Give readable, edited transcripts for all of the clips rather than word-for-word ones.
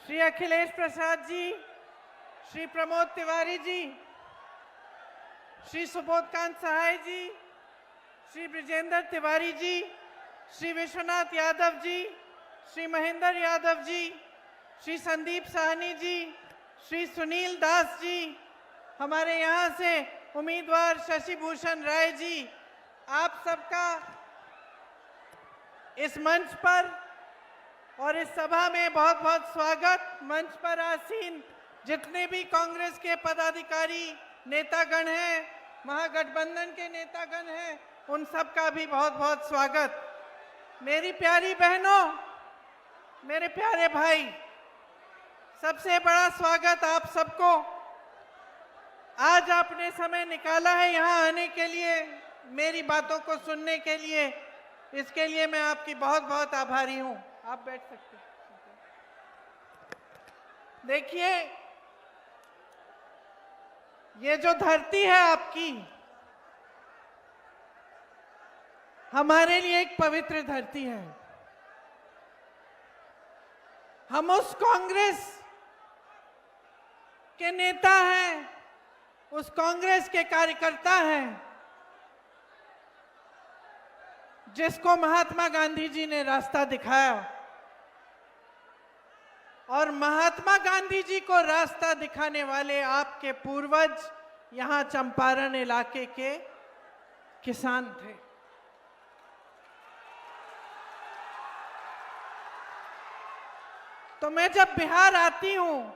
श्री अखिलेश प्रसाद जी, श्री प्रमोद तिवारी जी, श्री सुबोधकांत सहाय जी, श्री ब्रिजेंद्र तिवारी जी, श्री विश्वनाथ यादव जी, श्री महेंद्र यादव जी, श्री संदीप साहनी जी, श्री सुनील दास जी, हमारे यहाँ से उम्मीदवार शशि भूषण राय जी, आप सबका इस मंच पर और इस सभा में बहुत बहुत स्वागत। मंच पर आसीन जितने भी कांग्रेस के पदाधिकारी नेतागण हैं, महागठबंधन के नेतागण हैं, उन सब का भी बहुत बहुत स्वागत। मेरी प्यारी बहनों, मेरे प्यारे भाई, सबसे बड़ा स्वागत आप सबको। आज आपने समय निकाला है यहाँ आने के लिए, मेरी बातों को सुनने के लिए, इसके लिए मैं आपकी बहुत बहुत आभारी हूँ। आप बैठ सकते हैं। देखिए, ये जो धरती है आपकी, हमारे लिए एक पवित्र धरती है। हम उस कांग्रेस के नेता हैं, उस कांग्रेस के कार्यकर्ता हैं जिसको महात्मा गांधी जी ने रास्ता दिखाया, और महात्मा गांधी जी को रास्ता दिखाने वाले आपके पूर्वज यहां चंपारण इलाके के किसान थे। तो मैं जब बिहार आती हूं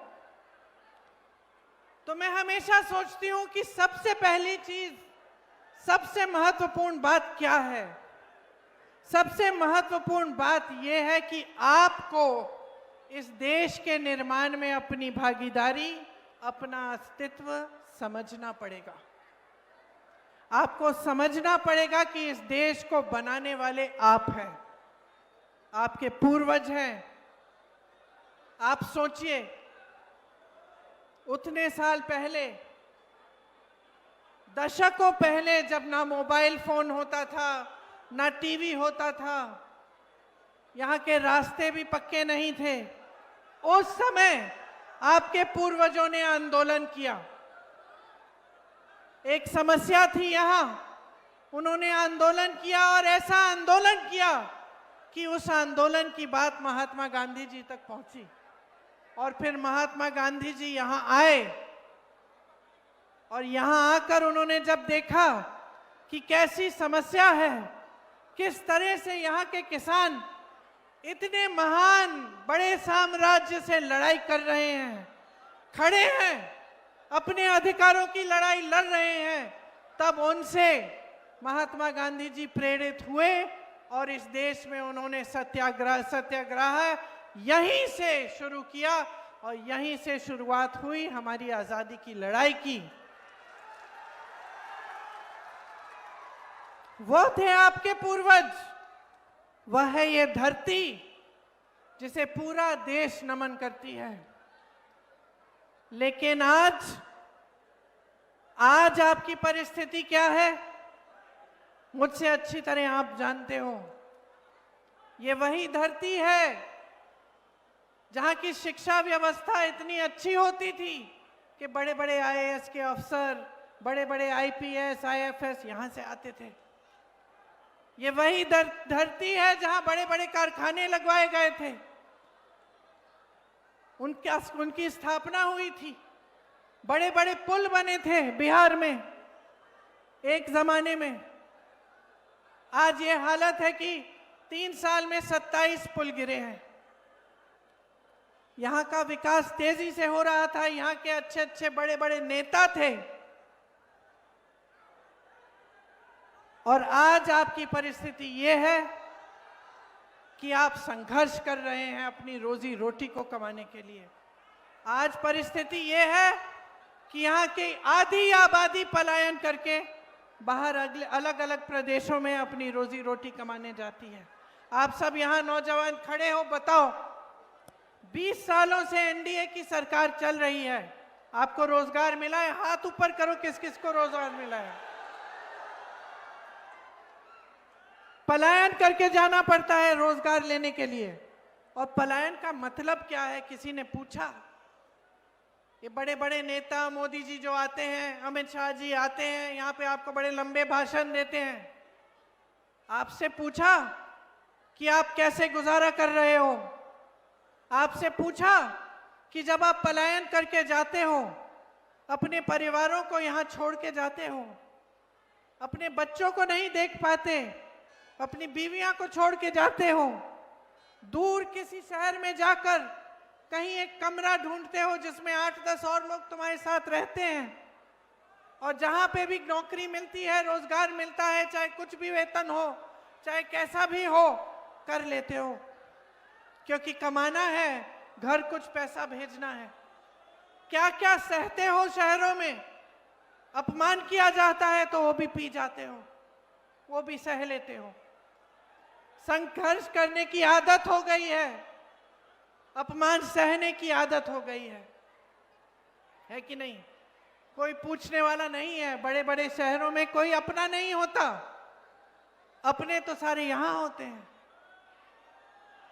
तो मैं हमेशा सोचती हूं कि सबसे पहली चीज, सबसे महत्वपूर्ण बात क्या है। सबसे महत्वपूर्ण बात यह है कि आपको इस देश के निर्माण में अपनी भागीदारी, अपना अस्तित्व समझना पड़ेगा। आपको समझना पड़ेगा कि इस देश को बनाने वाले आप हैं, आपके पूर्वज हैं। आप सोचिए, उतने साल पहले, दशकों पहले, जब ना मोबाइल फोन होता था, ना टीवी होता था, यहाँ के रास्ते भी पक्के नहीं थे, उस समय आपके पूर्वजों ने आंदोलन किया। एक समस्या थी यहाँ, उन्होंने आंदोलन किया और ऐसा आंदोलन किया कि उस आंदोलन की बात महात्मा गांधी जी तक पहुंची। और फिर महात्मा गांधी जी यहाँ आए, और यहाँ आकर उन्होंने जब देखा कि कैसी समस्या है, किस तरह से यहाँ के किसान इतने महान बड़े साम्राज्य से लड़ाई कर रहे हैं, खड़े हैं, अपने अधिकारों की लड़ाई लड़ रहे हैं, तब उनसे महात्मा गांधी जी प्रेरित हुए और इस देश में उन्होंने सत्याग्रह यहीं से शुरू किया और यहीं से शुरुआत हुई हमारी आजादी की लड़ाई की। वो थे आपके पूर्वज, वह है ये धरती जिसे पूरा देश नमन करती है। लेकिन आज आपकी परिस्थिति क्या है, मुझसे अच्छी तरह आप जानते हो। ये वही धरती है जहां की शिक्षा व्यवस्था इतनी अच्छी होती थी कि बड़े बड़े आईएएस के अफसर, बड़े बड़े आईपीएस, आईएफएस यहां से आते थे। ये वही धरती है जहां बड़े बड़े कारखाने लगवाए गए थे, उनकी स्थापना हुई थी, बड़े बड़े पुल बने थे बिहार में एक जमाने में। आज ये हालत है कि 3 साल में 27 पुल गिरे हैं। यहाँ का विकास तेजी से हो रहा था, यहाँ के अच्छे अच्छे बड़े बड़े नेता थे, और आज आपकी परिस्थिति ये है कि आप संघर्ष कर रहे हैं अपनी रोजी रोटी को कमाने के लिए। आज परिस्थिति ये है कि यहाँ की आधी आबादी पलायन करके बाहर अलग अलग प्रदेशों में अपनी रोजी रोटी कमाने जाती है। आप सब यहाँ नौजवान खड़े हो, बताओ, 20 सालों से एनडीए की सरकार चल रही है, आपको रोजगार मिला है? हाथ ऊपर करो, किस किस को रोजगार मिला है? पलायन करके जाना पड़ता है रोजगार लेने के लिए। और पलायन का मतलब क्या है, किसी ने पूछा? ये बड़े बड़े नेता मोदी जी जो आते हैं, अमित शाह जी आते हैं यहाँ पे, आपको बड़े लंबे भाषण देते हैं। आपसे पूछा कि आप कैसे गुजारा कर रहे हो? आपसे पूछा कि जब आप पलायन करके जाते हो, अपने परिवारों को यहाँ छोड़ के जाते हो, अपने बच्चों को नहीं देख पाते, अपनी बीवियां को छोड़ के जाते हो, दूर किसी शहर में जाकर कहीं एक कमरा ढूंढते हो जिसमें 8-10 और लोग तुम्हारे साथ रहते हैं, और जहां पे भी नौकरी मिलती है, रोजगार मिलता है, चाहे कुछ भी वेतन हो, चाहे कैसा भी हो, कर लेते हो, क्योंकि कमाना है, घर कुछ पैसा भेजना है। क्या क्या सहते हो शहरों में, अपमान किया जाता है तो वो भी पी जाते हो, वो भी सह लेते हो। संघर्ष करने की आदत हो गई है, अपमान सहने की आदत हो गई है कि नहीं? कोई पूछने वाला नहीं है। बड़े बड़े शहरों में कोई अपना नहीं होता, अपने तो सारे यहां होते हैं।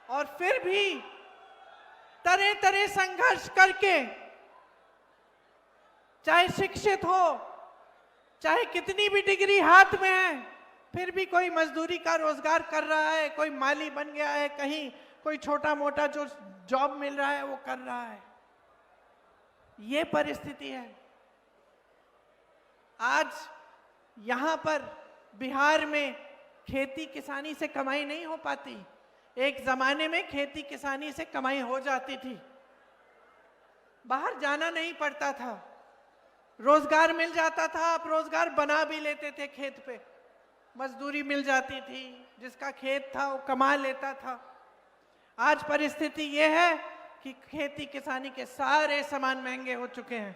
और फिर भी तरह तरह संघर्ष करके, चाहे शिक्षित हो, चाहे कितनी भी डिग्री हाथ में है, फिर भी कोई मजदूरी का रोजगार कर रहा है, कोई माली बन गया है, कहीं कोई छोटा मोटा जो जॉब मिल रहा है वो कर रहा है। ये परिस्थिति है। आज यहां पर बिहार में खेती किसानी से कमाई नहीं हो पाती। एक जमाने में खेती किसानी से कमाई हो जाती थी, बाहर जाना नहीं पड़ता था, रोजगार मिल जाता था, आप रोजगार बना भी लेते थे, खेत पे मजदूरी मिल जाती थी, जिसका खेत था वो कमा लेता था। आज परिस्थिति ये है कि खेती किसानी के सारे सामान महंगे हो चुके हैं,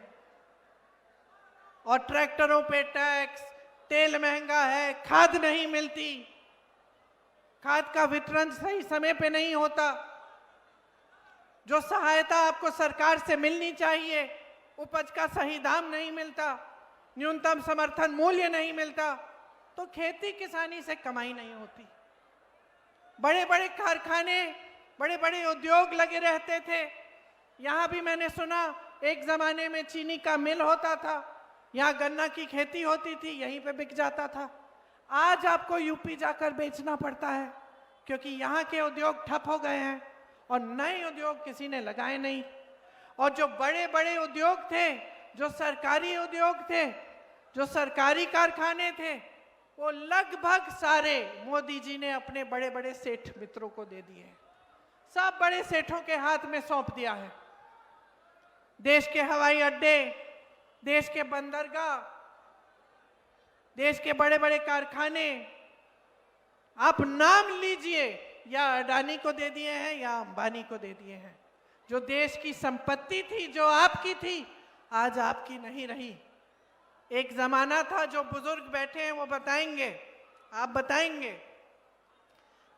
और ट्रैक्टरों पे टैक्स, तेल महंगा है, खाद नहीं मिलती, खाद का वितरण सही समय पे नहीं होता, जो सहायता आपको सरकार से मिलनी चाहिए, उपज का सही दाम नहीं मिलता, न्यूनतम समर्थन मूल्य नहीं मिलता, तो खेती किसानी से कमाई नहीं होती। बड़े बड़े कारखाने, बड़े बड़े उद्योग लगे रहते थे। यहाँ भी मैंने सुना एक जमाने में चीनी का मिल होता था, यहाँ गन्ना की खेती होती थी, यहीं पे बिक जाता था। आज आपको यूपी जाकर बेचना पड़ता है, क्योंकि यहाँ के उद्योग ठप हो गए हैं और नए उद्योग किसी ने लगाए नहीं। और जो बड़े बड़े उद्योग थे, जो सरकारी उद्योग थे, जो सरकारी कारखाने थे, वो लगभग सारे मोदी जी ने अपने बड़े बड़े सेठ मित्रों को दे दिए। सब बड़े सेठों के हाथ में सौंप दिया है। देश के हवाई अड्डे, देश के बंदरगाह, देश के बड़े बड़े कारखाने, आप नाम लीजिए, या अडानी को दे दिए हैं या अंबानी को दे दिए हैं। जो देश की संपत्ति थी, जो आपकी थी, आज आपकी नहीं रही। एक जमाना था, जो बुजुर्ग बैठे हैं वो बताएंगे, आप बताएंगे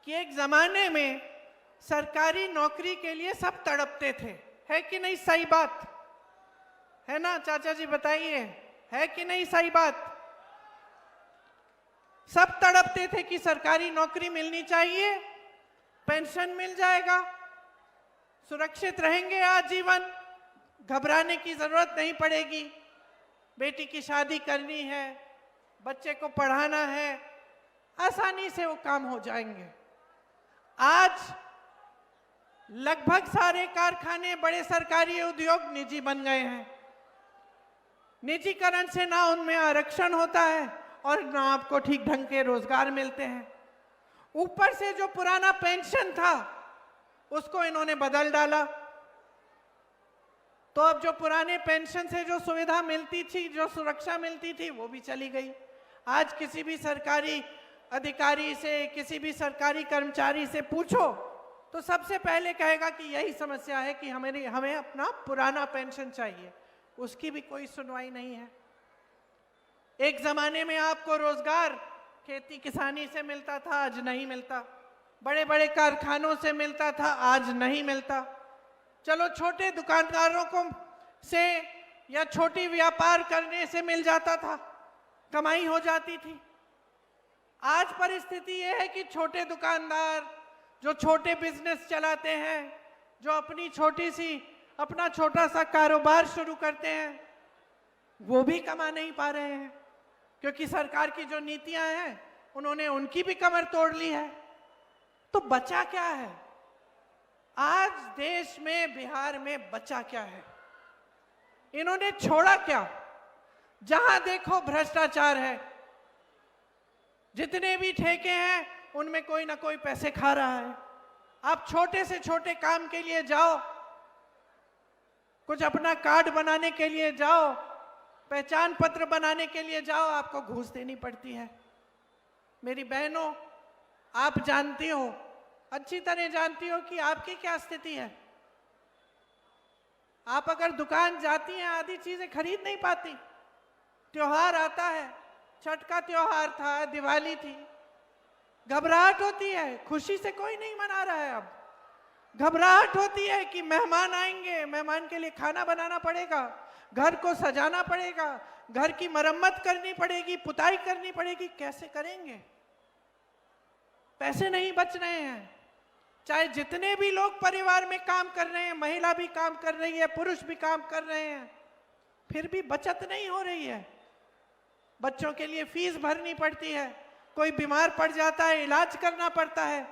कि एक जमाने में सरकारी नौकरी के लिए सब तड़पते थे, है कि नहीं? सही बात है ना चाचा जी, बताइए, है कि नहीं सही बात? सब तड़पते थे कि सरकारी नौकरी मिलनी चाहिए, पेंशन मिल जाएगा, सुरक्षित रहेंगे आजीवन, घबराने की जरूरत नहीं पड़ेगी, बेटी की शादी करनी है, बच्चे को पढ़ाना है, आसानी से वो काम हो जाएंगे। आज लगभग सारे कारखाने, बड़े सरकारी उद्योग निजी बन गए हैं। निजीकरण से ना उनमें आरक्षण होता है और ना आपको ठीक ढंग के रोजगार मिलते हैं। ऊपर से जो पुराना पेंशन था उसको इन्होंने बदल डाला, तो अब जो पुराने पेंशन से जो सुविधा मिलती थी, जो सुरक्षा मिलती थी, वो भी चली गई। आज किसी भी सरकारी अधिकारी से, किसी भी सरकारी कर्मचारी से पूछो तो सबसे पहले कहेगा कि यही समस्या है कि हमें अपना पुराना पेंशन चाहिए। उसकी भी कोई सुनवाई नहीं है। एक जमाने में आपको रोजगार खेती किसानी से मिलता था, आज नहीं मिलता। बड़े बड़े कारखानों से मिलता था, आज नहीं मिलता। चलो छोटे दुकानदारों को से या छोटी व्यापार करने से मिल जाता था, कमाई हो जाती थी। आज परिस्थिति यह है कि छोटे दुकानदार, जो छोटे बिजनेस चलाते हैं, जो अपना छोटा सा कारोबार शुरू करते हैं, वो भी कमा नहीं पा रहे हैं, क्योंकि सरकार की जो नीतियां हैं उन्होंने उनकी भी कमर तोड़ ली है। तो बचा क्या है आज देश में, बिहार में बचा क्या है? इन्होंने छोड़ा क्या? जहां देखो भ्रष्टाचार है, जितने भी ठेके हैं उनमें कोई ना कोई पैसे खा रहा है। आप छोटे से छोटे काम के लिए जाओ, कुछ अपना कार्ड बनाने के लिए जाओ, पहचान पत्र बनाने के लिए जाओ, आपको घूस देनी पड़ती है। मेरी बहनों, आप जानती हो, अच्छी तरह जानती हो कि आपकी क्या स्थिति है। आप अगर दुकान जाती हैं, आधी चीजें खरीद नहीं पाती। त्योहार आता है, छठ का त्योहार था, दिवाली थी, घबराहट होती है, खुशी से कोई नहीं मना रहा है। अब घबराहट होती है कि मेहमान आएंगे, मेहमान के लिए खाना बनाना पड़ेगा, घर को सजाना पड़ेगा, घर की मरम्मत करनी पड़ेगी, पुताई करनी पड़ेगी। कैसे करेंगे? पैसे नहीं बच रहे हैं। चाहे जितने भी लोग परिवार में काम कर रहे हैं, महिला भी काम कर रही है, पुरुष भी काम कर रहे हैं, फिर भी बचत नहीं हो रही है। बच्चों के लिए फीस भरनी पड़ती है, कोई बीमार पड़ जाता है, इलाज करना पड़ता है।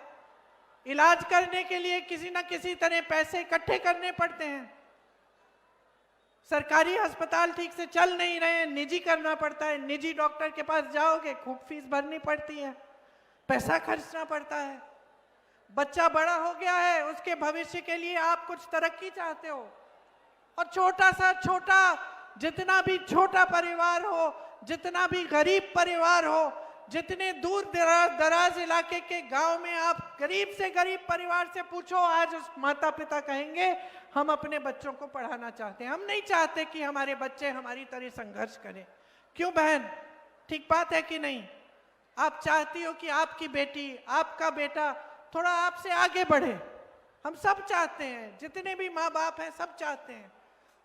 इलाज करने के लिए किसी ना किसी तरह पैसे इकट्ठे करने पड़ते हैं। सरकारी अस्पताल ठीक से चल नहीं रहे हैं, निजी करना पड़ता है। निजी डॉक्टर के पास जाओगे, खूब फीस भरनी पड़ती है, पैसा खर्चना पड़ता है। बच्चा बड़ा हो गया है, उसके भविष्य के लिए आप कुछ तरक्की चाहते हो, और जितना भी छोटा परिवार हो, जितना भी गरीब परिवार हो, जितने दूर दराज इलाके के गांव में आप गरीब से गरीब परिवार से पूछो, आज उस माता पिता कहेंगे हम अपने बच्चों को पढ़ाना चाहते हैं। हम नहीं चाहते कि हमारे बच्चे हमारी तरह संघर्ष करें। क्यों बहन, ठीक बात है कि नहीं? आप चाहती हो कि आपकी बेटी, आपका बेटा थोड़ा आपसे आगे बढ़े। हम सब चाहते हैं, जितने भी माँ बाप हैं सब चाहते हैं।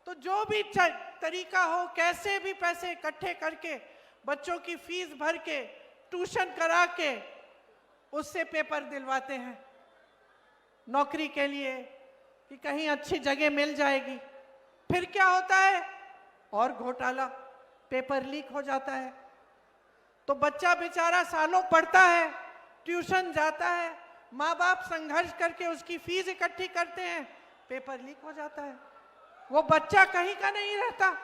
तो जो भी तरीका हो, कैसे भी पैसे इकट्ठे करके, बच्चों की फीस भर के, ट्यूशन करा के, उससे पेपर दिलवाते हैं नौकरी के लिए कि कहीं अच्छी जगह मिल जाएगी। फिर क्या होता है? और घोटाला, पेपर लीक हो जाता है। तो बच्चा बेचारा सालों पढ़ता है, ट्यूशन जाता है, माँ बाप संघर्ष करके उसकी फीस इकट्ठी करते हैं, पेपर लीक हो जाता है। वो बच्चा कहीं का नहीं रहता।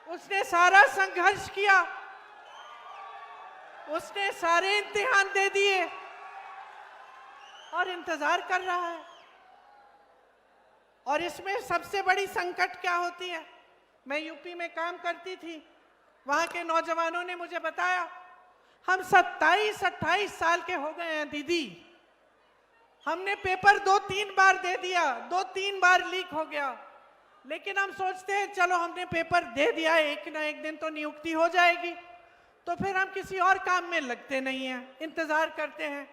उसने सारा संघर्ष किया, उसने सारे इम्तिहान दे दिए और इंतजार कर रहा है। और इसमें सबसे बड़ी संकट क्या होती है? मैं यूपी में काम करती थी, वहां के नौजवानों ने मुझे बताया, हम 27-28 साल के हो गए हैं दीदी, हमने पेपर 2-3 बार दे दिया, 2-3 बार लीक हो गया, लेकिन हम सोचते हैं चलो हमने पेपर दे दिया, एक ना एक दिन तो नियुक्ति हो जाएगी, तो फिर हम किसी और काम में लगते नहीं हैं, इंतजार करते हैं।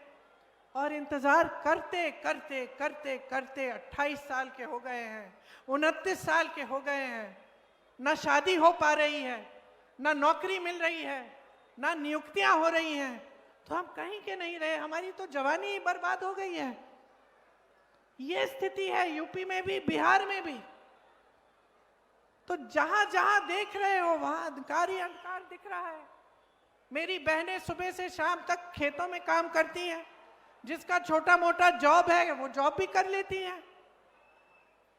और इंतजार करते करते करते करते 28 साल के हो गए हैं, 29 साल के हो गए हैं, ना शादी हो पा रही है, ना नौकरी मिल रही है, ना नियुक्तियां हो रही हैं। तो हम कहीं के नहीं रहे, हमारी तो जवानी ही बर्बाद हो गई है। ये स्थिति है यूपी में भी, बिहार में भी। तो जहां जहां देख रहे हो वहां अंधकार ही अंधकार दिख रहा है। मेरी बहनें सुबह से शाम तक खेतों में काम करती हैं, जिसका छोटा मोटा जॉब है वो जॉब भी कर लेती हैं,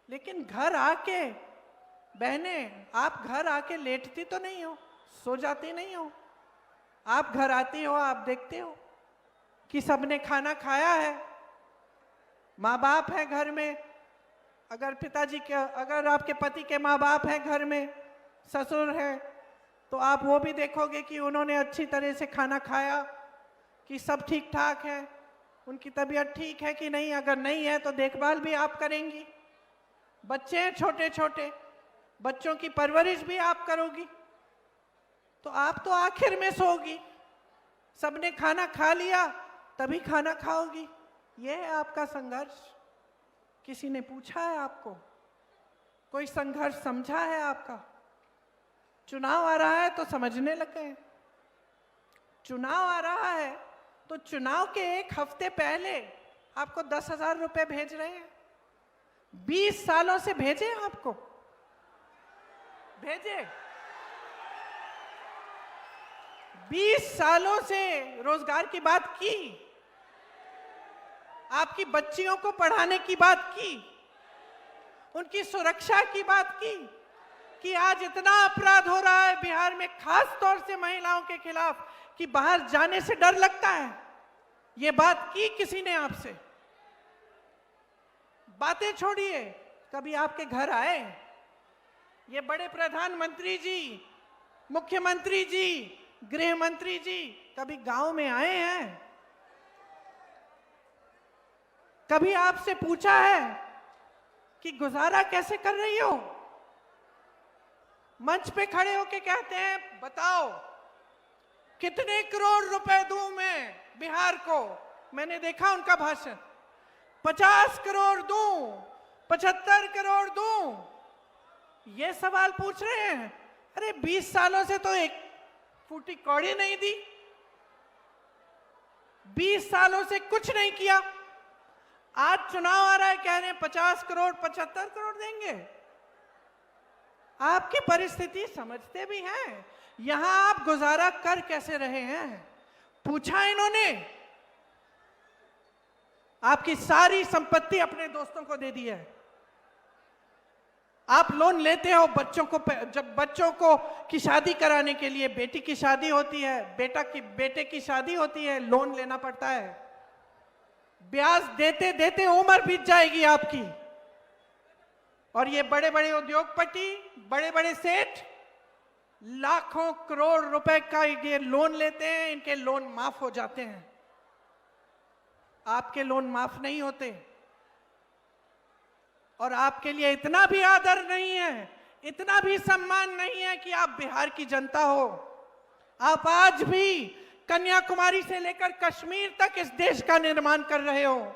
लेकिन घर आके बहनें, आप घर आके लेटती तो नहीं हो, सो जाती नहीं हो। आप घर आती हो, आप देखते हो कि सबने खाना खाया है, माँ बाप है घर में, अगर आपके पति के माँ बाप हैं घर में, ससुर हैं, तो आप वो भी देखोगे कि उन्होंने अच्छी तरह से खाना खाया, कि सब ठीक ठाक है, उनकी तबीयत ठीक है कि नहीं। अगर नहीं है तो देखभाल भी आप करेंगी। बच्चे हैं छोटे छोटे, बच्चों की परवरिश भी आप करोगी। तो आप तो आखिर में सोओगी, सबने खाना खा लिया तभी खाना खाओगी। ये है आपका संघर्ष। किसी ने पूछा है आपको? कोई संघर्ष समझा है आपका? चुनाव आ रहा है तो समझने लग गए। चुनाव आ रहा है तो चुनाव के एक हफ्ते पहले आपको 10,000 रुपए भेज रहे हैं। 20 सालों से भेजे आपको, भेजे 20 सालों से रोजगार की बात की, आपकी बच्चियों को पढ़ाने की बात की, उनकी सुरक्षा की बात की कि आज इतना अपराध हो रहा है बिहार में, खास तौर से महिलाओं के खिलाफ, कि बाहर जाने से डर लगता है। ये बात की किसी ने आपसे? बातें छोड़िए, कभी आपके घर आए ये बड़े प्रधानमंत्री जी, मुख्यमंत्री जी, गृह मंत्री जी कभी गांव में आए हैं? कभी आपसे पूछा है कि गुजारा कैसे कर रही हो? मंच पे खड़े होके कहते हैं बताओ कितने करोड़ रुपए दूं मैं बिहार को। मैंने देखा उनका भाषण, 50 करोड़ दूं, 75 करोड़ दूं, ये सवाल पूछ रहे हैं। अरे 20 सालों से तो एक फूटी कौड़ी नहीं दी, 20 सालों से कुछ नहीं किया। आज चुनाव आ रहा है, कह रहे हैं 50 करोड़ 75 करोड़ देंगे। आपकी परिस्थिति समझते भी हैं, यहां आप गुजारा कर कैसे रहे हैं? पूछा इन्होंने? आपकी सारी संपत्ति अपने दोस्तों को दे दी है। आप लोन लेते हो बच्चों को, जब बच्चों को की शादी कराने के लिए, बेटी की शादी होती है, बेटे की शादी होती है, लोन लेना पड़ता है। ब्याज देते देते उम्र बीत जाएगी आपकी। और ये बड़े बड़े उद्योगपति, बड़े बड़े सेठ लाखों करोड़ रुपए का ये लोन लेते हैं, इनके लोन माफ हो जाते हैं, आपके लोन माफ नहीं होते। और आपके लिए इतना भी आदर नहीं है, इतना भी सम्मान नहीं है कि आप बिहार की जनता हो। आप आज भी कन्याकुमारी से लेकर कश्मीर तक इस देश का निर्माण कर रहे हो।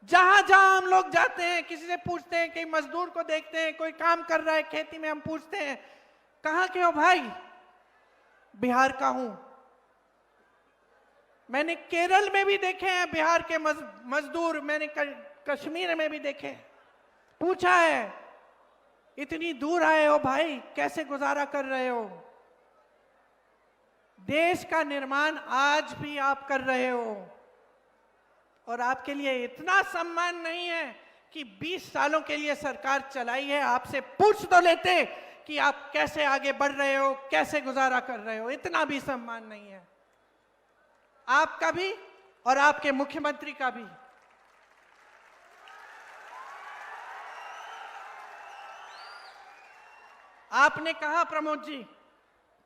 जहां जहां हम लोग जाते हैं, किसी से पूछते हैं, कहीं मजदूर को देखते हैं कोई काम कर रहा है खेती में, हम पूछते हैं कहां के हो भाई? बिहार का हूं। मैंने केरल में भी देखे हैं बिहार के मजदूर, मैंने कश्मीर में भी देखे हैं। पूछा है इतनी दूर आए हो भाई, कैसे गुजारा कर रहे हो? देश का निर्माण आज भी आप कर रहे हो और आपके लिए इतना सम्मान नहीं है कि 20 सालों के लिए सरकार चलाई है। आपसे पूछ तो लेते कि आप कैसे आगे बढ़ रहे हो, कैसे गुजारा कर रहे हो। इतना भी सम्मान नहीं है आपका भी और आपके मुख्यमंत्री का भी। आपने कहा प्रमोद जी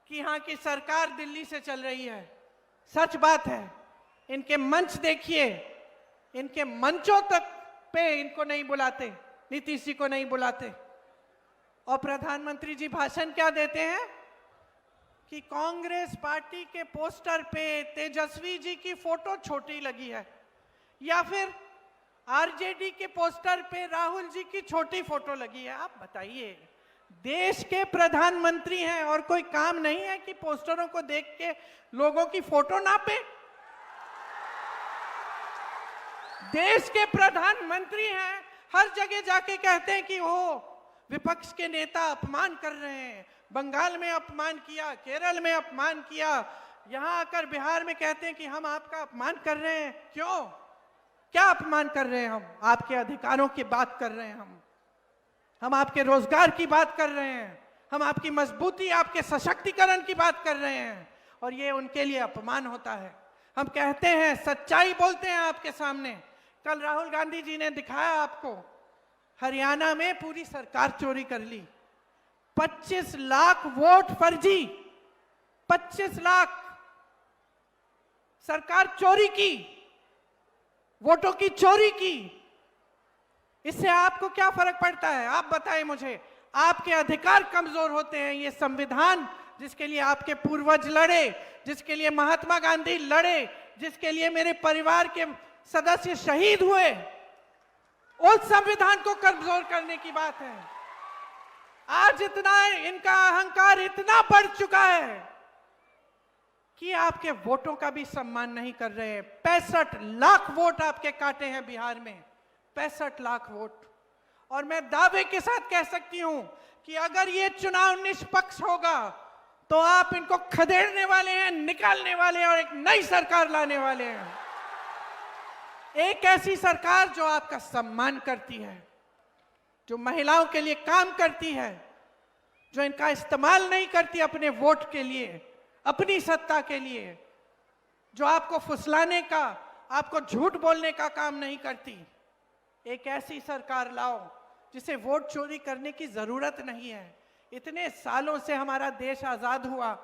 कि यहाँ की सरकार दिल्ली से चल रही है। सच बात है, इनके मंच देखिए, इनके मंचों तक पे इनको नहीं बुलाते, नीतीश जी को नहीं बुलाते। और प्रधानमंत्री जी भाषण क्या देते हैं कि कांग्रेस पार्टी के पोस्टर पे तेजस्वी जी की फोटो छोटी लगी है, या फिर आरजेडी के पोस्टर पे राहुल जी की छोटी फोटो लगी है। आप बताइए, देश के प्रधानमंत्री हैं और कोई काम नहीं है कि पोस्टरों को देख के लोगों की फोटो नापे? देश के प्रधानमंत्री हैं, हर जगह जाके कहते हैं कि वो विपक्ष के नेता अपमान कर रहे हैं। बंगाल में अपमान किया, केरल में अपमान किया, यहां आकर बिहार में कहते हैं कि हम आपका अपमान कर रहे हैं। क्यों? क्या अपमान कर रहे हैं हम? आपके अधिकारों की बात कर रहे हैं हम आपके रोजगार की बात कर रहे हैं, हम आपकी मजबूती, आपके सशक्तिकरण की बात कर रहे हैं, और ये उनके लिए अपमान होता है। हम कहते हैं, सच्चाई बोलते हैं आपके सामने। कल राहुल गांधी जी ने दिखाया आपको, हरियाणा में पूरी सरकार चोरी कर ली। 25 लाख वोट फर्जी, 25 लाख सरकार चोरी की, वोटों की चोरी की। इससे आपको क्या फर्क पड़ता है? आप बताएं मुझे। आपके अधिकार कमजोर होते हैं। ये संविधान जिसके लिए आपके पूर्वज लड़े, जिसके लिए महात्मा गांधी लड़े, जिसके लिए मेरे परिवार के सदस्य शहीद हुए, उस संविधान को कमजोर करने की बात है। आज इतना इनका अहंकार इतना बढ़ चुका है कि आपके वोटों का भी सम्मान नहीं कर रहे हैं। 65 लाख वोट आपके काटे हैं बिहार में, 65 लाख वोट। और मैं दावे के साथ कह सकती हूं कि अगर ये चुनाव निष्पक्ष होगा तो आप इनको खदेड़ने वाले हैं, निकालने वाले हैं और एक नई सरकार लाने वाले हैं। एक ऐसी सरकार जो आपका सम्मान करती है, जो महिलाओं के लिए काम करती है, जो इनका इस्तेमाल नहीं करती अपने वोट के लिए, अपनी सत्ता के लिए, जो आपको फुसलाने का, आपको झूठ बोलने का काम नहीं करती। एक ऐसी सरकार लाओ जिसे वोट चोरी करने की जरूरत नहीं है। इतने सालों से हमारा देश आजाद हुआ,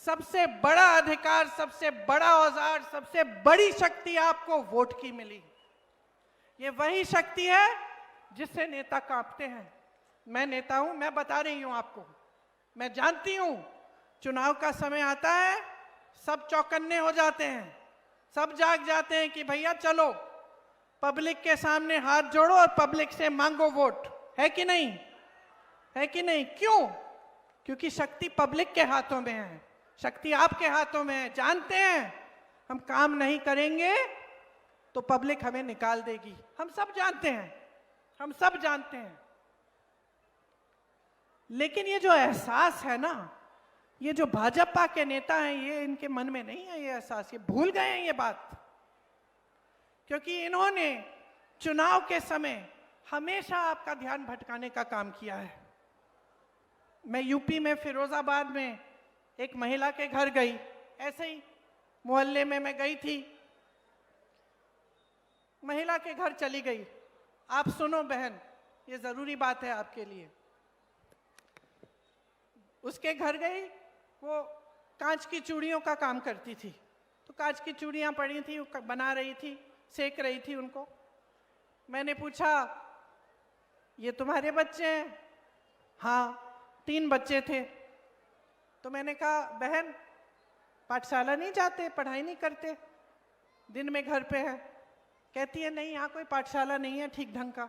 सबसे बड़ा अधिकार, सबसे बड़ा औजार, सबसे बड़ी शक्ति आपको वोट की मिली। ये वही शक्ति है जिससे नेता कांपते हैं। मैं नेता हूं, मैं बता रही हूं आपको, मैं जानती हूं चुनाव का समय आता है, सब चौकन्ने हो जाते हैं, सब जाग जाते हैं कि भैया चलो पब्लिक के सामने हाथ जोड़ो और पब्लिक से मांगो वोट। है कि नहीं? है कि नहीं? क्यों? क्योंकि शक्ति पब्लिक के हाथों में है, शक्ति आपके हाथों में है। जानते हैं हम काम नहीं करेंगे तो पब्लिक हमें निकाल देगी, हम सब जानते हैं, हम सब जानते हैं। लेकिन ये जो एहसास है ना, ये जो भाजपा के नेता हैं, ये इनके मन में नहीं है ये एहसास, ये भूल गए हैं ये बात। क्योंकि इन्होंने चुनाव के समय हमेशा आपका ध्यान भटकाने का काम किया है। मैं यूपी में फिरोजाबाद में एक महिला के घर गई, ऐसे ही मोहल्ले में मैं गई थी, महिला के घर चली गई। आप सुनो बहन, ये जरूरी बात है आपके लिए। उसके घर गई, वो कांच की चूड़ियों का काम करती थी, तो कांच की चूड़ियां पड़ी थी, वो बना रही थी, सेक रही थी उनको। मैंने पूछा ये तुम्हारे बच्चे हैं? हाँ, 3 बच्चे थे। तो मैंने कहा बहन पाठशाला नहीं जाते, पढ़ाई नहीं करते, दिन में घर पे है? कहती है नहीं, यहाँ कोई पाठशाला नहीं है ठीक ढंग का।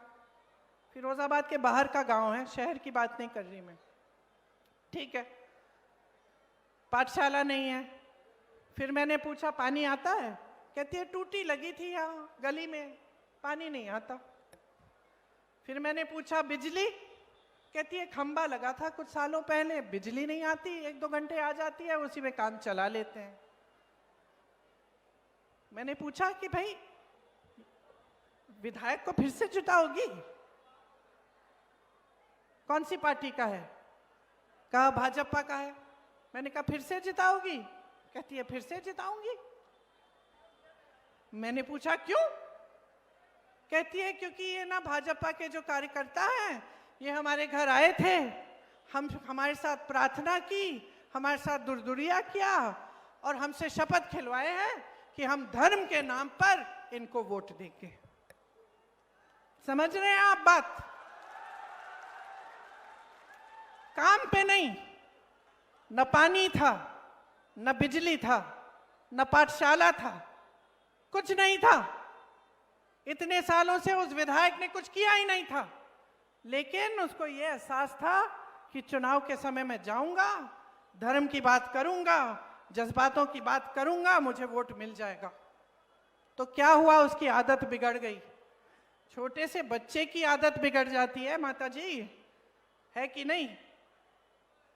फिरोजाबाद के बाहर का गांव है, शहर की बात नहीं कर रही मैं। ठीक है, पाठशाला नहीं है। फिर मैंने पूछा पानी आता है? कहती है टूटी लगी थी यहाँ गली में, पानी नहीं आता। फिर मैंने पूछा बिजली? कहती है खंबा लगा था कुछ सालों पहले, बिजली नहीं आती, 1-2 घंटे आ जाती है, उसी में काम चला लेते हैं। मैंने पूछा कि भाई विधायक को फिर से जिताओगी? कौन सी पार्टी का है? कहा भाजपा का है। मैंने कहा फिर से जिताओगी? कहती है फिर से जिताऊंगी। मैंने पूछा क्यों? कहती है क्योंकि ये ना भाजपा के जो कार्यकर्ता हैं, ये हमारे घर आए थे, हमारे साथ प्रार्थना की, हमारे साथ दुर्दुरिया किया और हमसे शपथ खिलवाए हैं कि हम धर्म के नाम पर इनको वोट देंगे। समझ रहे हैं आप बात? काम पे नहीं, न पानी था, न बिजली था, न पाठशाला था, कुछ नहीं था। इतने सालों से उस विधायक ने कुछ किया ही नहीं था, लेकिन उसको यह एहसास था कि चुनाव के समय में जाऊंगा, धर्म की बात करूंगा, जज्बातों की बात करूंगा, मुझे वोट मिल जाएगा। तो क्या हुआ? उसकी आदत बिगड़ गई। छोटे से बच्चे की आदत बिगड़ जाती है माता जी, है कि नहीं?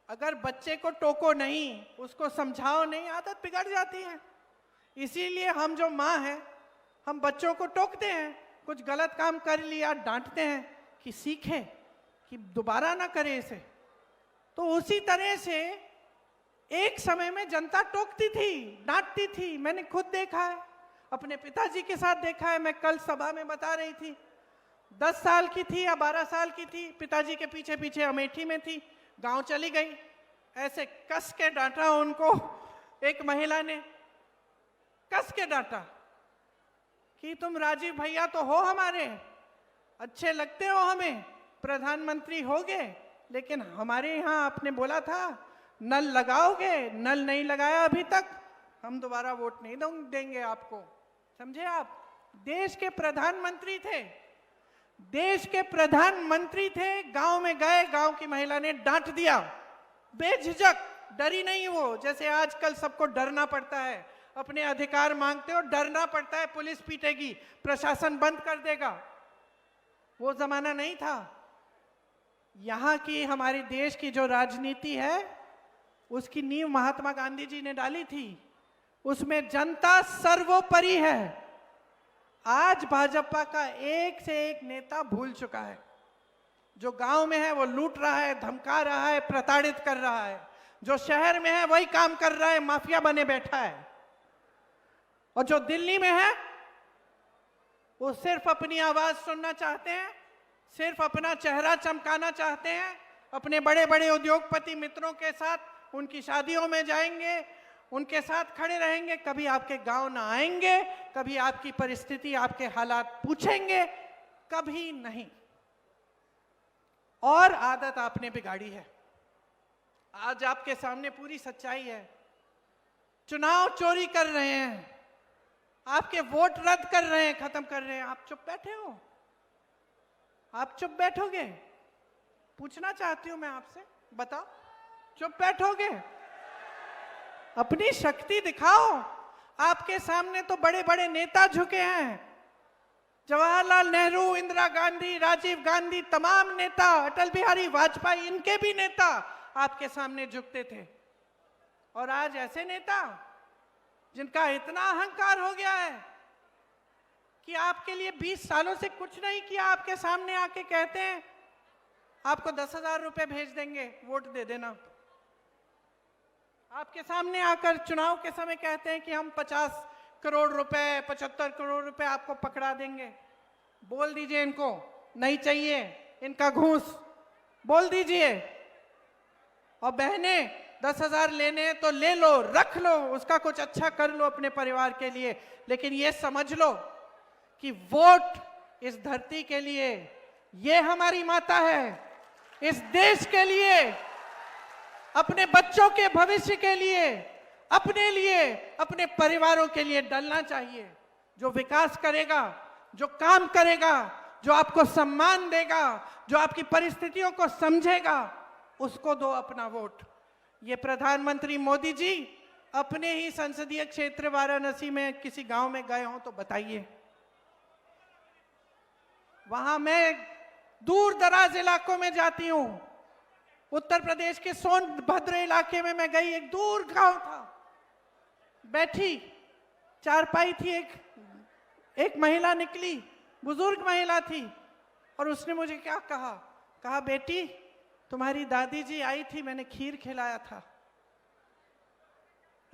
अगर बच्चे को टोको नहीं, उसको समझाओ नहीं, आदत बिगड़ जाती है। इसीलिए हम जो माँ हैं, हम बच्चों को टोकते हैं, कुछ गलत काम कर लिया डांटते हैं कि सीखे, कि दोबारा ना करे इसे। तो उसी तरह से एक समय में जनता टोकती थी, डांटती थी। मैंने खुद देखा है, अपने पिताजी के साथ देखा है। मैं कल सभा में बता रही थी, 10 साल की थी या 12 साल की थी, पिताजी के पीछे पीछे अमेठी में थी, गांव चली गई, ऐसे कस के डांटा उनको। एक महिला ने कस के डांटा कि तुम राजीव भैया तो हो हमारे, अच्छे लगते हो हमें, प्रधानमंत्री हो गए, लेकिन हमारे यहाँ आपने बोला था नल लगाओगे, नल नहीं लगाया अभी तक, हम दोबारा वोट नहीं देंगे आपको। समझे आप? देश के प्रधानमंत्री थे, देश के प्रधानमंत्री थे, गांव में गए, गांव की महिला ने डांट दिया, बेझिझक डरी नहीं वो, जैसे आजकल सबको डरना पड़ता है, अपने अधिकार मांगते हो डरना पड़ता है, पुलिस पीटेगी, प्रशासन बंद कर देगा। वो जमाना नहीं था। यहाँ की हमारे देश की जो राजनीति है उसकी नींव महात्मा गांधी जी ने डाली थी। उसमें जनता सर्वोपरि है। आज भाजपा का एक से एक नेता भूल चुका है। जो गांव में है वो लूट रहा है, धमका रहा है, प्रताड़ित कर रहा है। जो शहर में है वही काम कर रहा है, माफिया बने बैठा है। और जो दिल्ली में है वो सिर्फ अपनी आवाज सुनना चाहते हैं, सिर्फ अपना चेहरा चमकाना चाहते हैं। अपने बड़े बड़े उद्योगपति मित्रों के साथ उनकी शादियों में जाएंगे, उनके साथ खड़े रहेंगे, कभी आपके गांव ना आएंगे, कभी आपकी परिस्थिति, आपके हालात पूछेंगे, कभी नहीं। और आदत आपने बिगाड़ी है। आज आपके सामने पूरी सच्चाई है। चुनाव चोरी कर रहे हैं, आपके वोट रद्द कर रहे हैं, खत्म कर रहे हैं। आप चुप बैठे हो? आप चुप बैठोगे? पूछना चाहती हूं मैं आपसे, बताओ, चुप बैठोगे? अपनी शक्ति दिखाओ। आपके सामने तो बड़े बड़े नेता झुके हैं। जवाहरलाल नेहरू, इंदिरा गांधी, राजीव गांधी, तमाम नेता, अटल बिहारी वाजपेयी, इनके भी नेता आपके सामने झुकते थे। और आज ऐसे नेता जिनका इतना अहंकार हो गया है कि आपके लिए 20 सालों से कुछ नहीं किया, आपके सामने आके कहते हैं आपको 10,000 रुपए भेज देंगे, वोट दे देना। आपके सामने आकर चुनाव के समय कहते हैं कि हम 50 करोड़ रुपए, 75 करोड़ रुपए आपको पकड़ा देंगे। बोल दीजिए इनको नहीं चाहिए, इनका घूस बोल दीजिए। और बहने 10,000 लेने हैं तो ले लो, रख लो, उसका कुछ अच्छा कर लो अपने परिवार के लिए। लेकिन ये समझ लो कि वोट इस धरती के लिए, ये हमारी माता है, इस देश के लिए, अपने बच्चों के भविष्य के लिए, अपने लिए, अपने परिवारों के लिए डलना चाहिए। जो विकास करेगा, जो काम करेगा, जो आपको सम्मान देगा, जो आपकी परिस्थितियों को समझेगा, उसको दो अपना वोट। ये प्रधानमंत्री मोदी जी अपने ही संसदीय क्षेत्र वाराणसी में किसी गांव में गए हों तो बताइए। वहां मैं दूर दराज इलाकों में जाती हूं। उत्तर प्रदेश के सोनभद्र इलाके में मैं गई, एक दूर गांव था। बैठी चारपाई थी, एक महिला निकली, बुजुर्ग महिला थी, और उसने मुझे क्या कहा, कहा बेटी तुम्हारी दादी जी आई थी, मैंने खीर खिलाया था।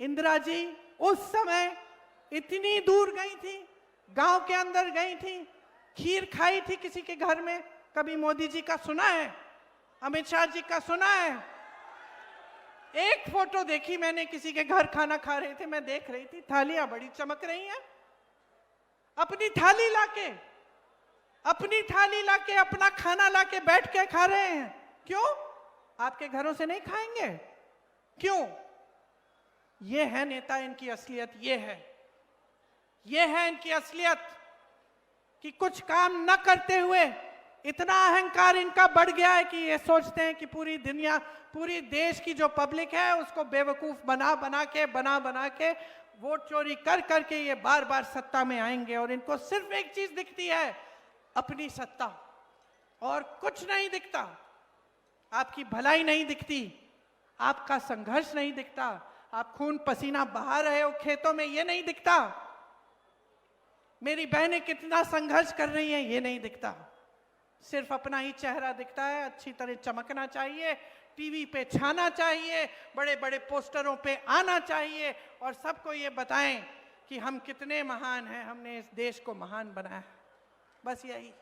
इंदिरा जी उस समय इतनी दूर गई थी, गांव के अंदर गई थी, खीर खाई थी किसी के घर में। कभी मोदी जी का सुना है? अमित शाह जी का सुना है? एक फोटो देखी मैंने, किसी के घर खाना खा रहे थे, मैं देख रही थी, थालियां बड़ी चमक रही हैं। अपनी थाली लाके, अपनी थाली लाके, अपना खाना लाके बैठ के खा रहे हैं। क्यों? आपके घरों से नहीं खाएंगे? क्यों? ये है नेता, इनकी असलियत ये है इनकी असलियत कि कुछ काम न करते हुए इतना अहंकार इनका बढ़ गया है कि ये सोचते हैं कि पूरी दुनिया, पूरी देश की जो पब्लिक है उसको बेवकूफ बना बना के वोट चोरी कर करके ये बार बार सत्ता में आएंगे। और इनको सिर्फ एक चीज दिखती है, अपनी सत्ता, और कुछ नहीं दिखता। आपकी भलाई नहीं दिखती, आपका संघर्ष नहीं दिखता, आप खून पसीना बहा रहे हो खेतों में, ये नहीं दिखता। मेरी बहनें कितना संघर्ष कर रही हैं, ये नहीं दिखता। सिर्फ अपना ही चेहरा दिखता है। अच्छी तरह चमकना चाहिए, टीवी पे छाना चाहिए, बड़े बड़े पोस्टरों पे आना चाहिए, और सबको ये बताएं कि हम कितने महान हैं, हमने इस देश को महान बनाया। बस यही।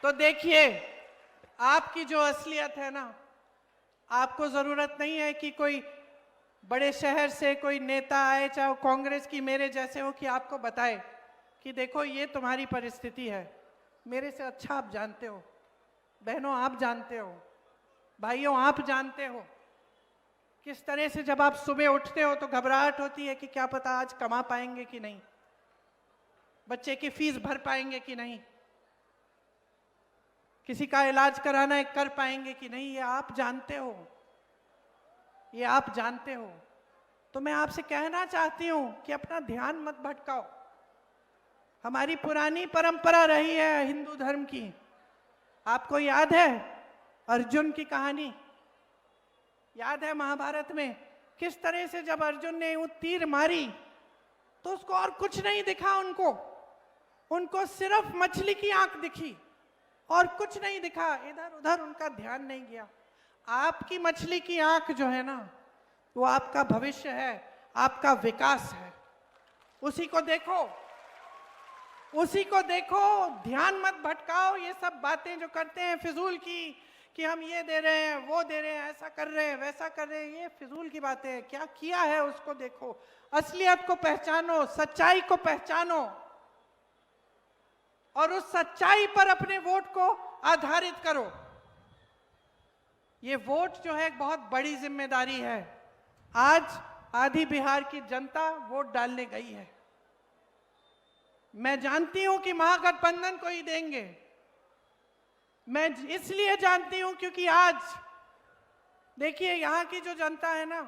तो देखिए, आपकी जो असलियत है ना, आपको जरूरत नहीं है कि कोई बड़े शहर से कोई नेता आए, चाहे वो कांग्रेस की मेरे जैसे हो, कि आपको बताए कि देखो ये तुम्हारी परिस्थिति है। मेरे से अच्छा आप जानते हो, बहनों आप जानते हो, भाइयों आप जानते हो किस तरह से जब आप सुबह उठते हो तो घबराहट होती है कि क्या पता आज कमा पाएंगे कि नहीं, बच्चे की फीस भर पाएंगे कि नहीं, किसी का इलाज कराना है कर पाएंगे कि नहीं, ये आप जानते हो, ये आप जानते हो। तो मैं आपसे कहना चाहती हूं कि अपना ध्यान मत भटकाओ। हमारी पुरानी परंपरा रही है हिंदू धर्म की। आपको याद है अर्जुन की कहानी? याद है महाभारत में किस तरह से जब अर्जुन ने वो तीर मारी तो उसको और कुछ नहीं दिखा, उनको सिर्फ मछली की आंख दिखी और कुछ नहीं दिखा, इधर उधर उनका ध्यान नहीं गया। आपकी मछली की आंख जो है ना, वो आपका भविष्य है, आपका विकास है। उसी को देखो, उसी को देखो, ध्यान मत भटकाओ। ये सब बातें जो करते हैं फिजूल की, कि हम ये दे रहे हैं, वो दे रहे हैं, ऐसा कर रहे हैं, वैसा कर रहे हैं, ये फिजूल की बातें हैं। क्या किया है उसको देखो, असलियत को पहचानो, सच्चाई को पहचानो और उस सच्चाई पर अपने वोट को आधारित करो। ये वोट जो है एक बहुत बड़ी जिम्मेदारी है। आज आधी बिहार की जनता वोट डालने गई है। मैं जानती हूं कि महागठबंधन को ही देंगे। मैं इसलिए जानती हूं क्योंकि आज देखिए यहां की जो जनता है ना,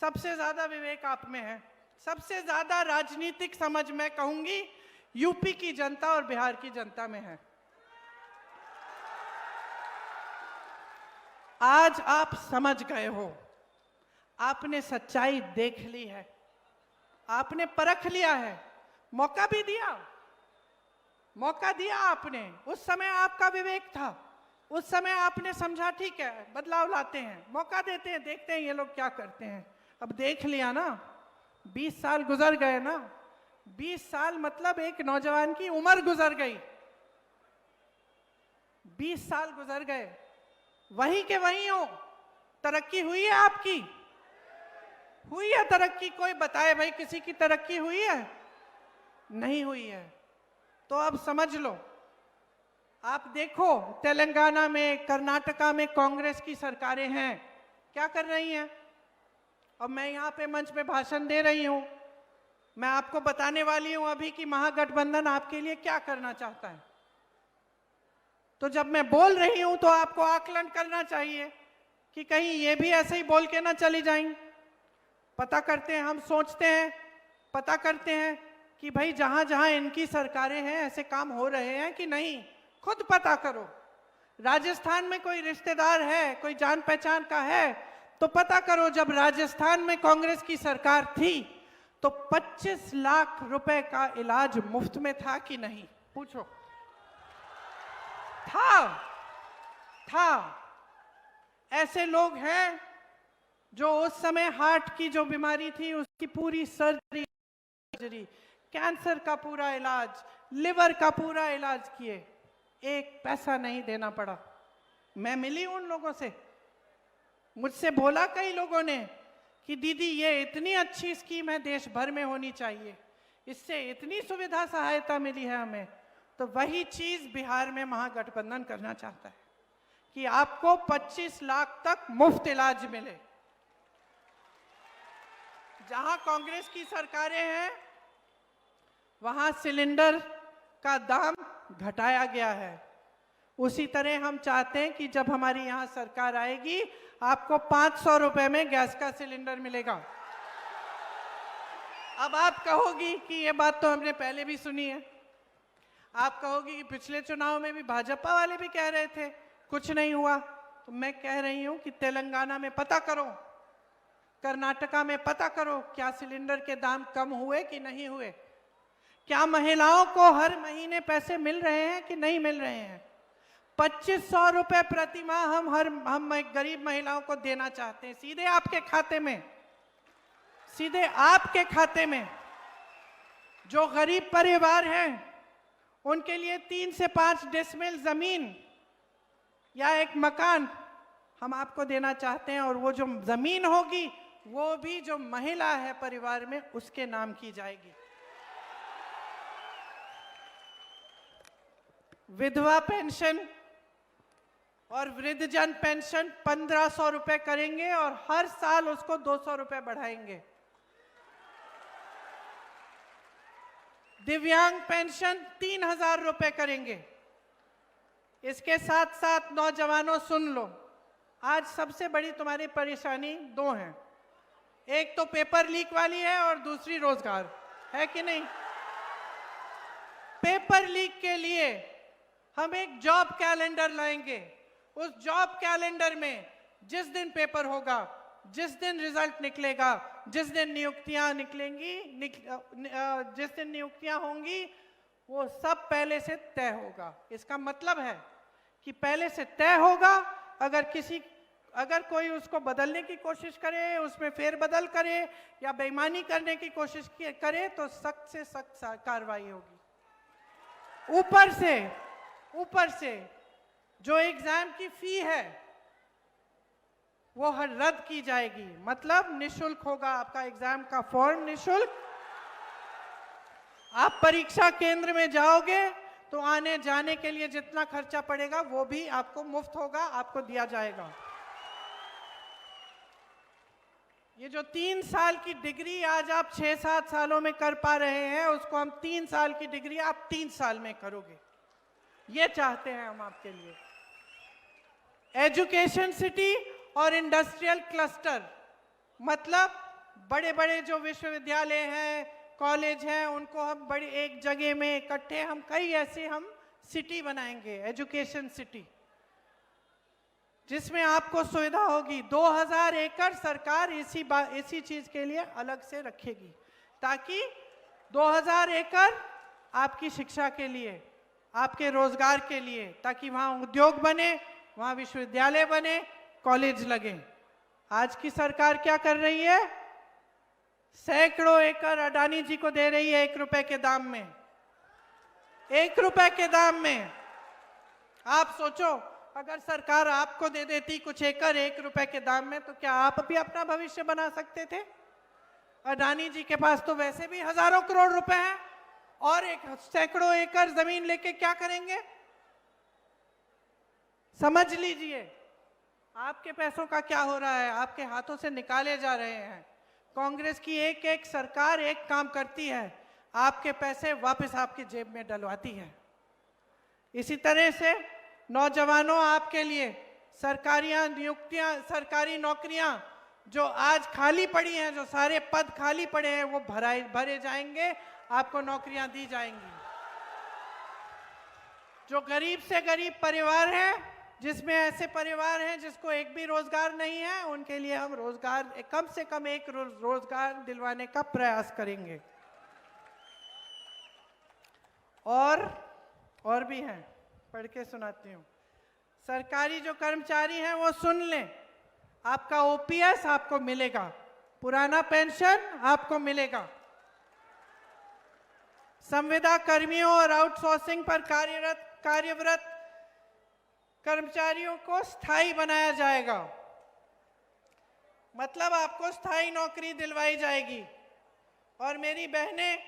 सबसे ज्यादा विवेक आप में है, सबसे ज्यादा राजनीतिक समझ मैं कहूंगी यूपी की जनता और बिहार की जनता में है। आज आप समझ गए हो, आपने सच्चाई देख ली है, आपने परख लिया है, मौका भी दिया, मौका दिया आपने। उस समय आपका विवेक था, उस समय आपने समझा ठीक है बदलाव लाते हैं, मौका देते हैं, देखते हैं ये लोग क्या करते हैं। अब देख लिया ना, 20 साल गुजर गए ना, 20 साल मतलब एक नौजवान की उम्र गुजर गई। 20 साल गुजर गए, वहीं के वहीं हो। तरक्की हुई है आपकी? हुई है तरक्की? कोई बताए भाई किसी की तरक्की हुई है? नहीं हुई है। तो अब समझ लो, आप देखो तेलंगाना में, कर्नाटका में कांग्रेस की सरकारें हैं, क्या कर रही हैं। अब मैं यहाँ पे मंच पे भाषण दे रही हूँ, मैं आपको बताने वाली हूँ अभी कि महागठबंधन आपके लिए क्या करना चाहता है। तो जब मैं बोल रही हूँ तो आपको आकलन करना चाहिए कि कहीं ये भी ऐसे ही बोल के ना चली जाएं। पता करते हैं, हम सोचते हैं, पता करते हैं कि भाई जहां जहां इनकी सरकारें हैं ऐसे काम हो रहे हैं कि नहीं, खुद पता करो। राजस्थान में कोई रिश्तेदार है, कोई जान पहचान का है तो पता करो। जब राजस्थान में कांग्रेस की सरकार थी तो 25 लाख रुपए का इलाज मुफ्त में था कि नहीं? पूछो। था। ऐसे लोग हैं जो उस समय हार्ट की जो बीमारी थी उसकी पूरी सर्जरी, कैंसर का पूरा इलाज, लिवर का पूरा इलाज किए, एक पैसा नहीं देना पड़ा। मैं मिली उन लोगों से, मुझसे बोला कई लोगों ने कि दीदी ये इतनी अच्छी स्कीम है, देश भर में होनी चाहिए, इससे इतनी सुविधा सहायता मिली है हमें। तो वही चीज बिहार में महागठबंधन करना चाहता है कि आपको 25 लाख तक मुफ्त इलाज मिले। जहां कांग्रेस की सरकारें हैं वहां सिलेंडर का दाम घटाया गया है। उसी तरह हम चाहते हैं कि जब हमारी यहां सरकार आएगी आपको 500 रुपए में गैस का सिलेंडर मिलेगा। अब आप कहोगी कि ये बात तो हमने पहले भी सुनी है, आप कहोगी कि पिछले चुनाव में भी भाजपा वाले भी कह रहे थे, कुछ नहीं हुआ। तो मैं कह रही हूं कि तेलंगाना में पता करो, कर्नाटका में पता करो, क्या सिलेंडर के दाम कम हुए कि नहीं हुए? क्या महिलाओं को हर महीने पैसे मिल रहे हैं कि नहीं मिल रहे हैं? 2500 रुपए प्रति माह हम गरीब महिलाओं को देना चाहते हैं, सीधे आपके खाते में, सीधे आपके खाते में। जो गरीब परिवार हैं उनके लिए 3 से 5 डेसिमल जमीन या एक मकान हम आपको देना चाहते हैं, और वो जो जमीन होगी वो भी जो महिला है परिवार में उसके नाम की जाएगी। विधवा पेंशन और वृद्धजन पेंशन 1500 रुपए करेंगे और हर साल उसको 200 रुपए बढ़ाएंगे। दिव्यांग पेंशन 3000 रुपए करेंगे। इसके साथ साथ नौजवानों सुन लो, आज सबसे बड़ी तुम्हारी परेशानी दो हैं, एक तो पेपर लीक वाली है और दूसरी रोजगार, है कि नहीं? पेपर लीक के लिए हम एक जॉब कैलेंडर लाएंगे। उस जॉब कैलेंडर में जिस दिन पेपर होगा, जिस दिन रिजल्ट निकलेगा, जिस दिन नियुक्तियां जिस दिन नियुक्तियां होंगी, वो सब पहले से तय होगा। इसका मतलब है कि पहले से तय होगा। अगर कोई उसको बदलने की कोशिश करे, उसमें फेरबदल करे या बेईमानी करने की कोशिश करे तो सख्त से सख्त कार्रवाई होगी। ऊपर से जो एग्जाम की फी है वो रद्द की जाएगी, मतलब निशुल्क होगा आपका एग्जाम का फॉर्म, निशुल्क। आप परीक्षा केंद्र में जाओगे तो आने जाने के लिए जितना खर्चा पड़ेगा वो भी आपको मुफ्त होगा, आपको दिया जाएगा। ये जो 3 साल की डिग्री आज आप 6-7 सालों में कर पा रहे हैं, उसको हम 3 साल की डिग्री आप 3 साल में करोगे, ये चाहते हैं हम आपके लिए। एजुकेशन सिटी और इंडस्ट्रियल क्लस्टर, मतलब बड़े बड़े जो विश्वविद्यालय हैं, कॉलेज हैं, उनको हम बड़ी एक जगह में इकट्ठे हम कई ऐसे हम सिटी बनाएंगे, एजुकेशन सिटी, जिसमें आपको सुविधा होगी। 2000 एकड़ सरकार इसी चीज के लिए अलग से रखेगी, ताकि 2000 एकड़ आपकी शिक्षा के लिए, आपके रोजगार के लिए, ताकि वहां उद्योग बने, वहां विश्वविद्यालय बने, कॉलेज लगे। आज की सरकार क्या कर रही है? सैकड़ों एकड़ अडानी जी को दे रही है 1 रुपए के दाम में, 1 रुपए के दाम में। आप सोचो, अगर सरकार आपको दे देती कुछ एकड़ 1 रुपए के दाम में, तो क्या आप भी अपना भविष्य बना सकते थे? अडानी जी के पास तो वैसे भी हजारों करोड़ रुपए हैं, और सैकड़ों एकड़ जमीन लेके क्या करेंगे? समझ लीजिए आपके पैसों का क्या हो रहा है, आपके हाथों से निकाले जा रहे हैं। कांग्रेस की एक सरकार एक काम करती है, आपके पैसे वापस आपकी जेब में डलवाती है। इसी तरह से नौजवानों, आपके लिए सरकारी नौकरियां जो आज खाली पड़ी हैं, जो सारे पद खाली पड़े हैं, वो भरे जाएंगे, आपको नौकरियां दी जाएंगी। जो गरीब से गरीब परिवार हैं, जिसमें ऐसे परिवार हैं जिसको एक भी रोजगार नहीं है, उनके लिए हम रोजगार, कम से कम एक रोजगार दिलवाने का प्रयास करेंगे। और भी हैं, पढ़ के सुनाती हूँ। सरकारी जो कर्मचारी हैं वो सुन लें, आपका ओपीएस आपको मिलेगा, पुराना पेंशन आपको मिलेगा। संविदा कर्मियों और आउटसोर्सिंग पर कार्यरत कर्मचारियों को स्थायी बनाया जाएगा, मतलब आपको स्थायी नौकरी दिलवाई जाएगी। और मेरी बहनें,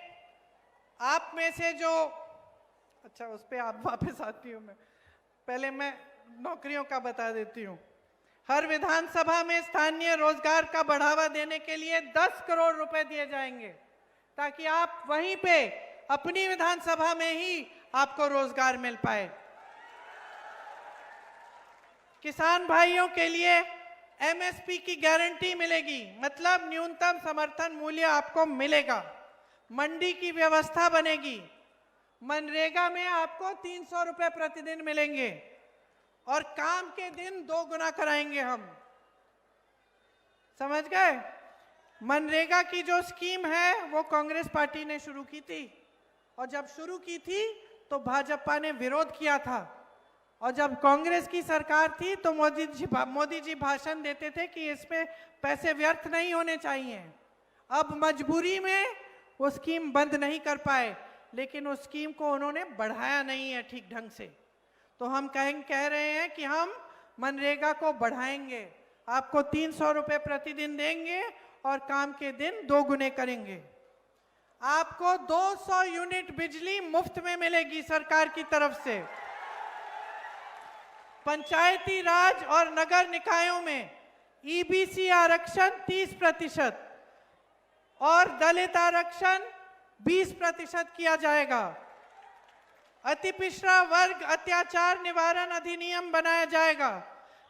आप में से जो, अच्छा उस पर आप वापस आती हूँ, मैं पहले मैं नौकरियों का बता देती हूँ। हर विधानसभा में स्थानीय रोजगार का बढ़ावा देने के लिए 10 करोड़ रुपए दिए जाएंगे, ताकि आप वहीं पे अपनी विधानसभा में ही आपको रोजगार मिल पाए। किसान भाइयों के लिए एमएसपी की गारंटी मिलेगी, मतलब न्यूनतम समर्थन मूल्य आपको मिलेगा। मंडी की व्यवस्था बनेगी। मनरेगा में आपको 300 रुपए प्रतिदिन मिलेंगे, और काम के दिन 2 गुना कराएंगे हम। समझ गए? मनरेगा की जो स्कीम है वो कांग्रेस पार्टी ने शुरू की थी, और जब शुरू की थी तो भाजपा ने विरोध किया था, और जब कांग्रेस की सरकार थी तो मोदी जी भाषण देते थे कि इसमें पैसे व्यर्थ नहीं होने चाहिए। अब मजबूरी में वो स्कीम बंद नहीं कर पाए, लेकिन उस स्कीम को उन्होंने बढ़ाया नहीं है ठीक ढंग से। तो हम कह रहे हैं कि हम मनरेगा को बढ़ाएंगे, आपको 300 रुपए प्रतिदिन देंगे और काम के दिन 2 गुने करेंगे। आपको 200 यूनिट बिजली मुफ्त में मिलेगी सरकार की तरफ से। पंचायती राज और नगर निकायों में ईबीसी आरक्षण 30% और दलित आरक्षण 20% किया जाएगा। अति पिछड़ा वर्ग अत्याचार निवारण अधिनियम बनाया जाएगा,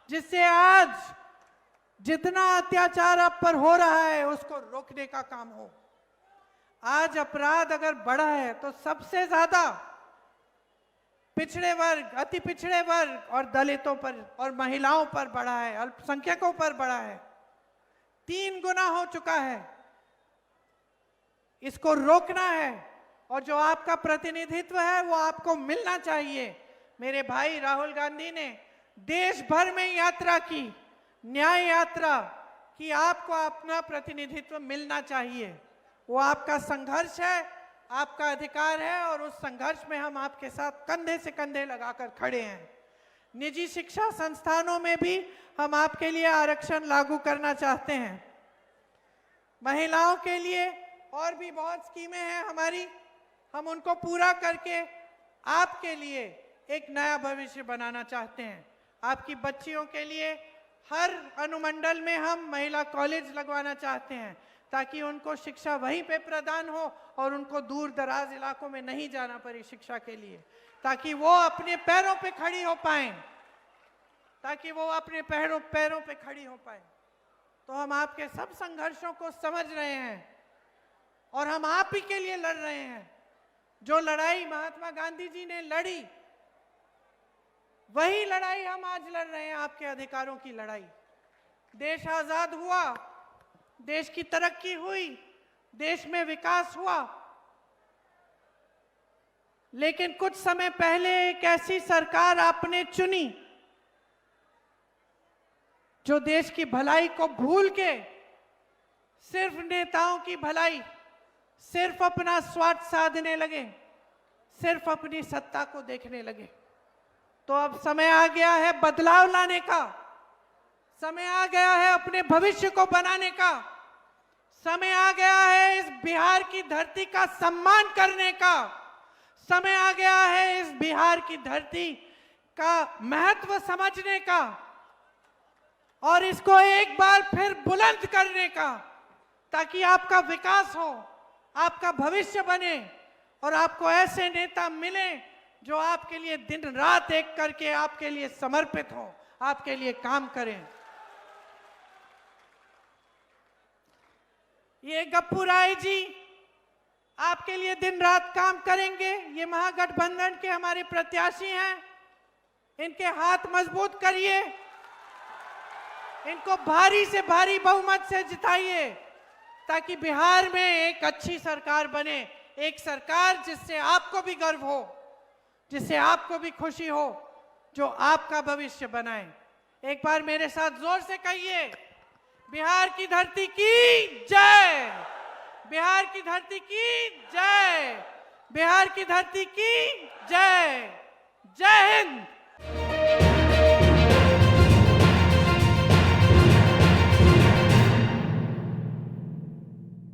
जिससे आज जितना अत्याचार आप पर हो रहा है उसको रोकने का काम हो। आज अपराध अगर बढ़ा है तो सबसे ज्यादा पिछड़े वर्ग, अति पिछड़े वर्ग और दलितों पर और महिलाओं पर बढ़ा है, अल्पसंख्यकों पर बढ़ा है। 3 गुना हो चुका है। इसको रोकना है और जो आपका प्रतिनिधित्व है वो आपको मिलना चाहिए। मेरे भाई राहुल गांधी ने देश भर में यात्रा की, न्याय यात्रा कि आपको अपना प्रतिनिधित्व मिलना चाहिए। वो आपका संघर्ष है, आपका अधिकार है और उस संघर्ष में हम आपके साथ कंधे से कंधे लगाकर खड़े हैं। निजी शिक्षा संस्थानों में भी हम आपके लिए आरक्षण लागू करना चाहते हैं। महिलाओं के लिए और भी बहुत स्कीमें हैं हमारी, हम उनको पूरा करके आपके लिए एक नया भविष्य बनाना चाहते हैं। आपकी बच्चियों के लिए हर अनुमंडल में हम महिला कॉलेज लगवाना चाहते हैं, ताकि उनको शिक्षा वहीं पे प्रदान हो और उनको दूर दराज इलाकों में नहीं जाना पड़े शिक्षा के लिए, ताकि वो अपने पैरों पे खड़ी हो पाएं, पैरों पे खड़ी हो पाएं। तो हम आपके सब संघर्षों को समझ रहे हैं और हम आप ही के लिए लड़ रहे हैं। जो लड़ाई महात्मा गांधी जी ने लड़ी, वही लड़ाई हम आज लड़ रहे हैं, आपके अधिकारों की लड़ाई। देश आजाद हुआ, देश की तरक्की हुई, देश में विकास हुआ, लेकिन कुछ समय पहले एक ऐसी सरकार आपने चुनी जो देश की भलाई को भूल के सिर्फ नेताओं की भलाई, सिर्फ अपना स्वार्थ साधने लगे, सिर्फ अपनी सत्ता को देखने लगे। तो अब समय आ गया है बदलाव लाने का, समय आ गया है अपने भविष्य को बनाने का, समय आ गया है इस बिहार की धरती का सम्मान करने का, समय आ गया है इस बिहार की धरती का महत्व समझने का और इसको एक बार फिर बुलंद करने का, ताकि आपका विकास हो, आपका भविष्य बने और आपको ऐसे नेता मिले जो आपके लिए दिन रात एक करके आपके लिए समर्पित हो, आपके लिए काम करें। ये गप्पू राय जी आपके लिए दिन रात काम करेंगे। ये महागठबंधन के हमारे प्रत्याशी हैं, इनके हाथ मजबूत करिए, इनको भारी से भारी बहुमत से जिताइए, ताकि बिहार में एक अच्छी सरकार बने, एक सरकार जिससे आपको भी गर्व हो, जिससे आपको भी खुशी हो, जो आपका भविष्य बनाए। एक बार मेरे साथ जोर से कहिए, बिहार की धरती की जय, बिहार की धरती की जय, बिहार की धरती की जय, जय